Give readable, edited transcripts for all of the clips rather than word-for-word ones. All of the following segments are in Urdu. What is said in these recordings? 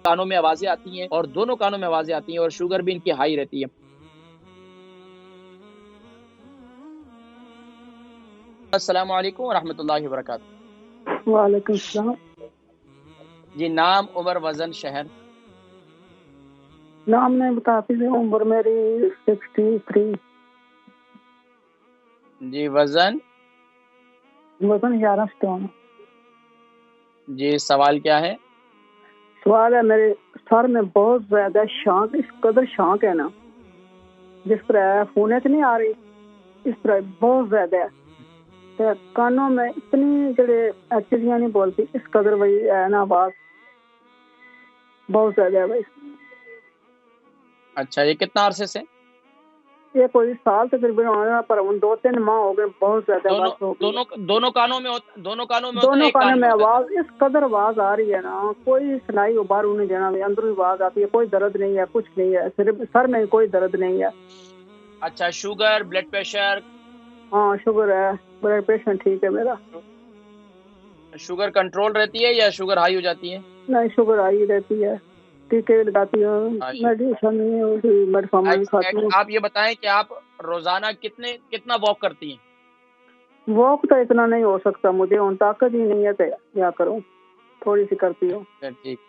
کانوں میں آوازیں آتی ہیں اور دونوں کانوں میں آوازیں آتی ہیں اور شوگر بھی ان کی ہائی رہتی ہے۔ السلام علیکم ورحمۃ اللہ وبرکاتہ۔ وعلیکم السلام۔ جی نام، عمر، وزن، شہر؟ نام نہیں بتاتی تھی، عمر میری 63۔ جی وزن؟ وزن 11 سٹون۔ جی سوال کیا ہے؟ سوال ہے میرے سر میں بہت زیادہ شانک، اس قدر شانک ہے نا، جس طرح فونت نہیں آ رہی اس طرح بہت زیادہ ہے، تو کانوں میں اتنی جڑے چڑیاں نہیں بولتی اس قدر وہی ہے نا، آواز بہت زیادہ ہے بھائی۔ اچھا، یہ کتنا عرصے سے؟ یہ کوئی سال تقریباً ہونا، پر 2-3 ماہ ہو گئے، بہت زیادہ دونوں بات ہو گئی ہے۔ دونوں کانوں میں دونوں کانوں میں ہوتا ہے، دونوں ایک کانوں کان میں میں ہوتا ہے؟ آواز اس قدر آواز آ رہی ہے نا، کوئی سنائی باہر نہیں دینا، اندر ہی آواز آتی ہے، کوئی درد نہیں ہے، کچھ نہیں ہے، صرف سر میں کوئی درد نہیں ہے۔ اچھا، شوگر، بلڈ پریشر؟ ہاں شوگر ہے، بلڈ پریشر ٹھیک ہے میرا۔ شوگر کنٹرول رہتی ہے یا شوگر ہائی ہو جاتی ہے؟ نہیں شوگر آئی رہتی ہے، ٹیکے لگاتی ہوں، میڈیسن میڈفارمن کھاتی ہوں۔ آپ یہ بتائیں کہ آپ روزانہ کتنا واک کرتی ہیں؟ واک تو اتنا نہیں ہو سکتا مجھے، ان طاقت ہی نہیں ہے تو کیا کروں، تھوڑی سی کرتی ہوں، ٹھیک،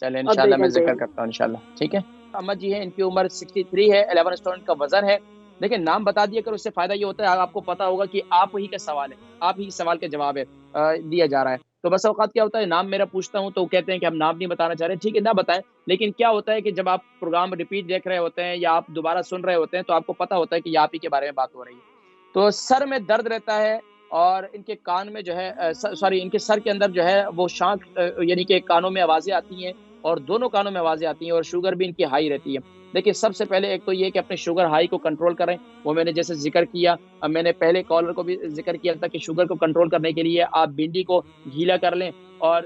چلے آدھے انشاءاللہ میں گھنٹے ذکر میں۔ کرتا ہوں انشاءاللہ، ٹھیک ہے۔ احمد جی ہیں، ان کی عمر 63 ہے، 11 اسٹون کا وزن ہے۔ دیکھیں نام بتا دیا کر اس سے فائدہ یہ ہوتا ہے آپ کو پتا ہوگا کہ آپ ہی کا سوال ہے، آپ ہی سوال کا جواب ہے دیا جا رہا ہے۔ تو بس اوقات کیا ہوتا ہے، نام میرا پوچھتا ہوں تو کہتے ہیں کہ ہم نام نہیں بتانا چاہ رہے، ٹھیک ہے نہ بتائیں، لیکن کیا ہوتا ہے کہ جب آپ پروگرام ریپیٹ دیکھ رہے ہوتے ہیں یا آپ دوبارہ سن رہے ہوتے ہیں تو آپ کو پتا ہوتا ہے کہ آپ ہی کے بارے میں بات ہو رہی ہے۔ تو سر میں درد رہتا ہے اور ان کے کان میں جو ہے ان کے سر کے اندر جو ہے وہ شانک یعنی کہ کانوں میں آوازیں آتی ہیں اور دونوں کانوں میں آوازیں آتی ہیں اور شوگر بھی ان کی ہائی رہتی ہے۔ دیکھیں سب سے پہلے ایک تو یہ کہ اپنے شوگر ہائی کو کنٹرول کریں، وہ میں نے جیسے ذکر کیا، میں نے پہلے کالر کو بھی ذکر کیا تھا کہ شوگر کو کنٹرول کرنے کے لیے آپ بھنڈی کو گیلا کر لیں، اور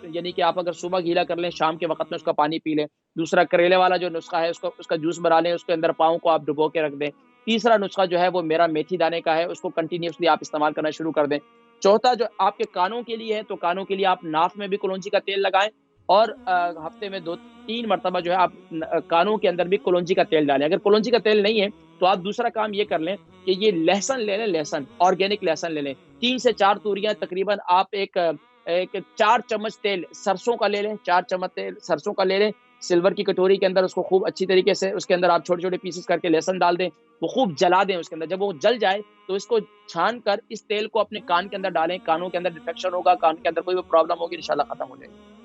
یعنی کہ آپ اگر صبح گیلا کر لیں شام کے وقت میں اس کا پانی پی لیں۔ دوسرا کریلے والا جو نسخہ ہے اس کا جوس بنا لیں، اس کے اندر پاؤں کو آپ ڈبو کے رکھ دیں۔ تیسرا نسخہ جو ہے وہ میرا میتھی دانے کا ہے، اس کو کنٹینیوسلی آپ استعمال کرنا شروع کر دیں۔ چوتھا جو آپ کے کانوں کے لیے ہے تو کانوں کے لیے آپ ناف میں بھی کلونجی کا تیل لگائیں، اور ہفتے میں 2-3 مرتبہ جو ہے آپ کانوں کے اندر بھی کلونجی کا تیل ڈالیں۔ اگر کلونجی کا تیل نہیں ہے تو آپ دوسرا کام یہ کر لیں کہ یہ لہسن لے لیں، لہسن آرگینک لہسن لے لیں، 3 سے 4 توریاں تقریباً آپ ایک 4 چمچ تیل سرسوں کا لے لیں، 4 چمچ تیل سرسوں کا لے لیں، سلور کی کٹوری کے اندر اس کو خوب اچھی طریقے سے اس کے اندر آپ چھوٹے چھوٹے پیسز کر کے لہسن ڈال دیں، وہ خوب جلا دیں اس کے اندر۔ جب وہ جل جائے تو اس کو چھان کر اس تیل کو اپنے کان کے اندر ڈالیں، کانوں کے اندر ڈفیکشن ہوگا، کان کے اندر کوئی بھی پرابلم ہوگی انشاءاللہ ختم ہو جائے گی۔